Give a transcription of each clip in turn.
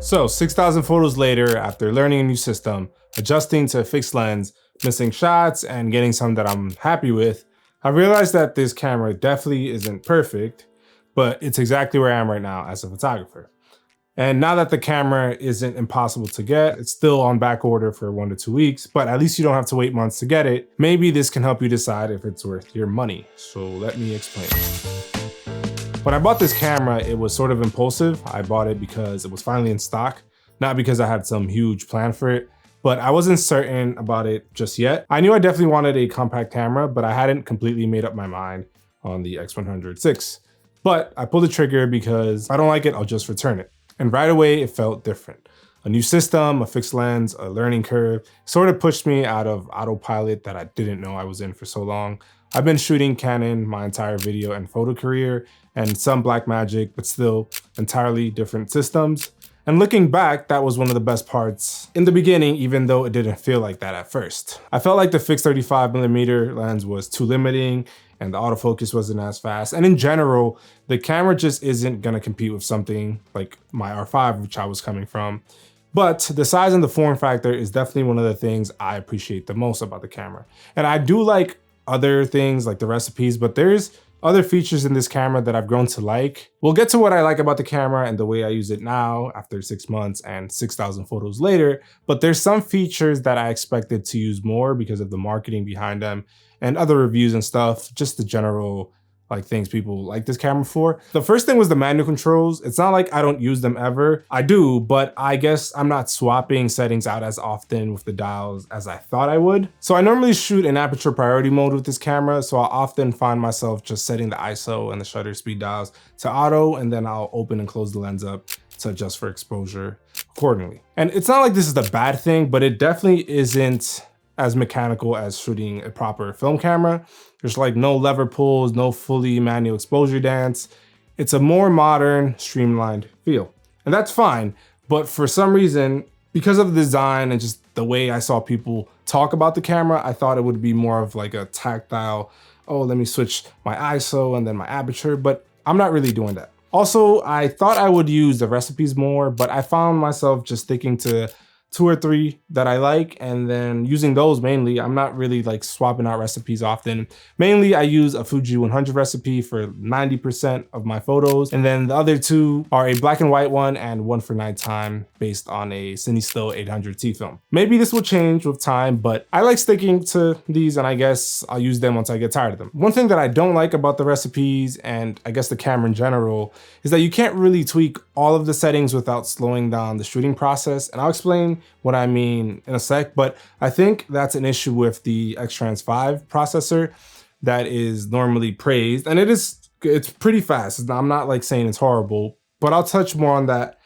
So 6,000 photos later, after learning a new system, adjusting to a fixed lens, missing shots, and getting some that I'm happy with, I realized that this camera definitely isn't perfect, but it's exactly where I am right now as a photographer. And now that the camera isn't impossible to get, it's still on back order for 1 to 2 weeks, but at least you don't have to wait months to get it. Maybe this can help you decide if it's worth your money. So let me explain. When I bought this camera, it was sort of impulsive. I bought it because it was finally in stock, not because I had some huge plan for it, but I wasn't certain about it just yet. I knew I definitely wanted a compact camera, but I hadn't completely made up my mind on the X100VI. But I pulled the trigger because if I don't like it, I'll just return it. And right away, it felt different. A new system, a fixed lens, a learning curve, sort of pushed me out of autopilot that I didn't know I was in for so long. I've been shooting Canon my entire video and photo career, and some Blackmagic, but still entirely different systems. And looking back, that was one of the best parts in the beginning, even though it didn't feel like that at first. I felt like the fixed 35mm lens was too limiting and the autofocus wasn't as fast. And in general, the camera just isn't gonna compete with something like my R5, which I was coming from. But the size and the form factor is definitely one of the things I appreciate the most about the camera. And I do like other things like the recipes, but there's other features in this camera that I've grown to like. We'll get to what I like about the camera and the way I use it now after 6 months and 6,000 photos later, but there's some features that I expected to use more because of the marketing behind them and other reviews and stuff, just the general things people like this camera for. The first thing was the manual controls. It's not like I don't use them ever. I do, but I guess I'm not swapping settings out as often with the dials as I thought I would. So I normally shoot in aperture priority mode with this camera, so I'll often find myself just setting the ISO and the shutter speed dials to auto, and then I'll open and close the lens up to adjust for exposure accordingly. And it's not like this is a bad thing, but it definitely isn't as mechanical as shooting a proper film camera. There's like no lever pulls, no fully manual exposure dance. It's a more modern, streamlined feel. And that's fine, but for some reason, because of the design and just the way I saw people talk about the camera, I thought it would be more of like a tactile, oh, let me switch my ISO and then my aperture, but I'm not really doing that. Also, I thought I would use the recipes more, but I found myself just sticking to 2 or 3 that I like, and then using those mainly. I'm not really like swapping out recipes often. Mainly I use a Fuji 100 recipe for 90% of my photos, and then the other 2 are a black and white one and one for nighttime based on a Cinestill 800T film. Maybe this will change with time, but I like sticking to these, and I guess I'll use them once I get tired of them. One thing that I don't like about the recipes, and I guess the camera in general, is that you can't really tweak all of the settings without slowing down the shooting process, and I'll explain what I mean in a sec, but I think that's an issue with the X100VI processor that is normally praised, and it's pretty fast. I'm not like saying it's horrible, but I'll touch more on that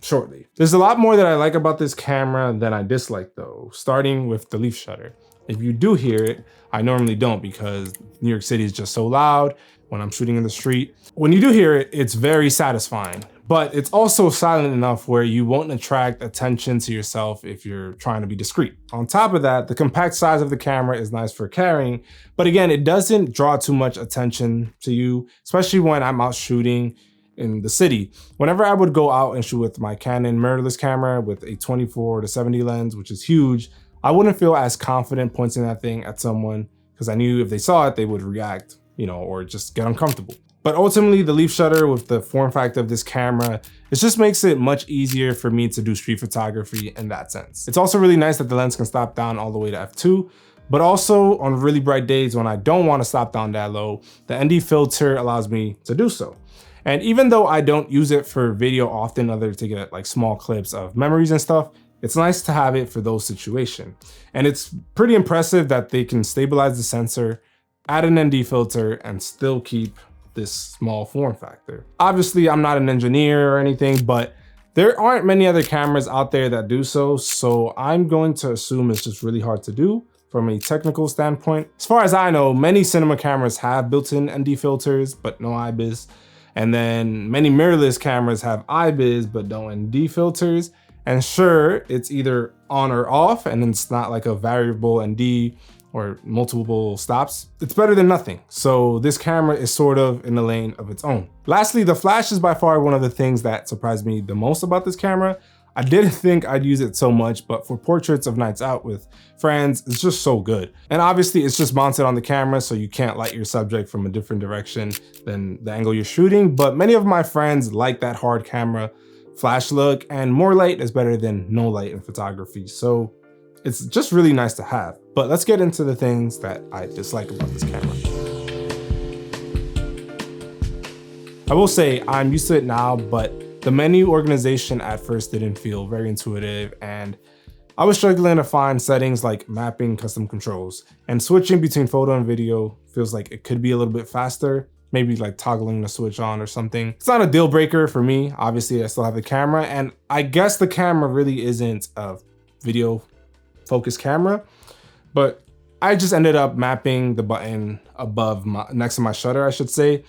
shortly. There's a lot more that I like about this camera than I dislike though, starting with the leaf shutter. If you do hear it, I normally don't because New York City is just so loud when I'm shooting in the street. When you do hear it, it's very satisfying. But it's also silent enough where you won't attract attention to yourself if you're trying to be discreet. On top of that, the compact size of the camera is nice for carrying, but again, it doesn't draw too much attention to you, especially when I'm out shooting in the city. Whenever I would go out and shoot with my Canon mirrorless camera with a 24 to 70 lens, which is huge, I wouldn't feel as confident pointing that thing at someone because I knew if they saw it, they would react, or just get uncomfortable. But ultimately, the leaf shutter with the form factor of this camera, it just makes it much easier for me to do street photography in that sense. It's also really nice that the lens can stop down all the way to f2, but also on really bright days when I don't want to stop down that low, the ND filter allows me to do so. And even though I don't use it for video often, other to get like small clips of memories and stuff, it's nice to have it for those situations. And it's pretty impressive that they can stabilize the sensor, add an ND filter, and still keep this small form factor. Obviously, I'm not an engineer or anything, but there aren't many other cameras out there that do so, so I'm going to assume it's just really hard to do from a technical standpoint. As far as I know, many cinema cameras have built-in ND filters, but no IBIS. And then many mirrorless cameras have IBIS, but no ND filters. And sure, it's either on or off, and it's not like a variable ND or multiple stops, it's better than nothing. So this camera is sort of in a lane of its own. Lastly, the flash is by far one of the things that surprised me the most about this camera. I didn't think I'd use it so much, but for portraits of nights out with friends, it's just so good. And obviously it's just mounted on the camera, so you can't light your subject from a different direction than the angle you're shooting. But many of my friends like that hard camera flash look, and more light is better than no light in photography. So it's just really nice to have. But let's get into the things that I dislike about this camera. I will say I'm used to it now, but the menu organization at first didn't feel very intuitive, and I was struggling to find settings like mapping custom controls, and switching between photo and video feels like it could be a little bit faster, maybe like toggling the switch on or something. It's not a deal breaker for me. Obviously I still have the camera, and I guess the camera really isn't a video focused camera, but I just ended up mapping the button above next to my shutter, I should say,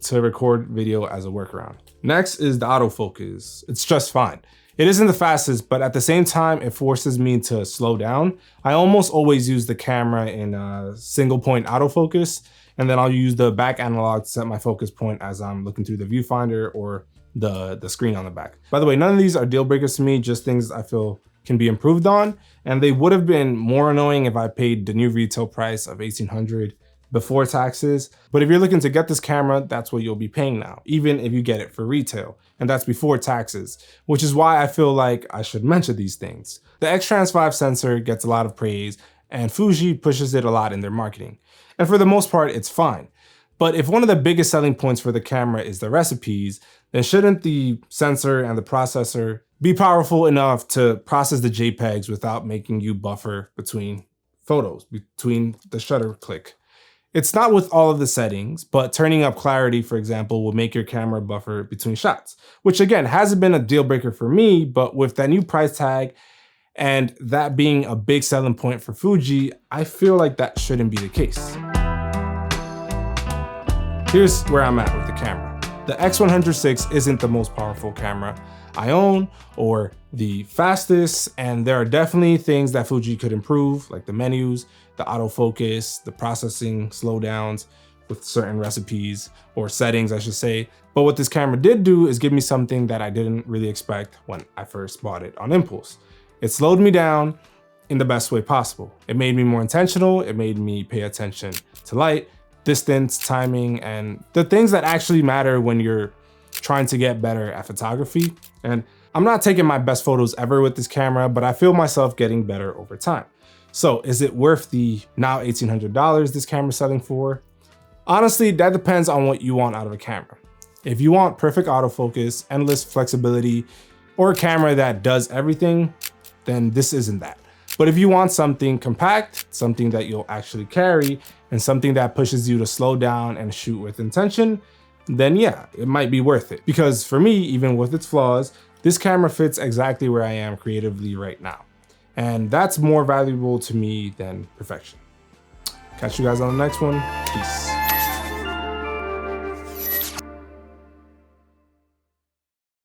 to record video as a workaround. Next is the autofocus. It's just fine. It isn't the fastest, but at the same time, it forces me to slow down. I almost always use the camera in a single point autofocus, and then I'll use the back analog to set my focus point as I'm looking through the viewfinder or the screen on the back. By the way, none of these are deal breakers to me, just things I feel can be improved on, and they would have been more annoying if I paid the new retail price of $1,800 before taxes. But if you're looking to get this camera, that's what you'll be paying now, even if you get it for retail, and that's before taxes, which is why I feel like I should mention these things. The X100VI sensor gets a lot of praise, and Fuji pushes it a lot in their marketing. And for the most part, it's fine. But if one of the biggest selling points for the camera is the recipes, then shouldn't the sensor and the processor be powerful enough to process the JPEGs without making you buffer between photos, between the shutter click? It's not with all of the settings, but turning up clarity, for example, will make your camera buffer between shots, which again, hasn't been a deal breaker for me, but with that new price tag and that being a big selling point for Fuji, I feel like that shouldn't be the case. Here's where I'm at with the camera. The X100VI isn't the most powerful camera I own or the fastest, and there are definitely things that Fuji could improve, like the menus, the autofocus, the processing slowdowns with certain recipes or settings, I should say. But what this camera did do is give me something that I didn't really expect when I first bought it on impulse. It slowed me down in the best way possible. It made me more intentional. It made me pay attention to light, distance, timing, and the things that actually matter when you're trying to get better at photography. And I'm not taking my best photos ever with this camera, but I feel myself getting better over time. So is it worth the now $1,800 this camera's selling for? Honestly, that depends on what you want out of a camera. If you want perfect autofocus, endless flexibility, or a camera that does everything, then this isn't that. But if you want something compact, something that you'll actually carry, and something that pushes you to slow down and shoot with intention, then yeah, it might be worth it. Because for me, even with its flaws, this camera fits exactly where I am creatively right now. And that's more valuable to me than perfection. Catch you guys on the next one. Peace.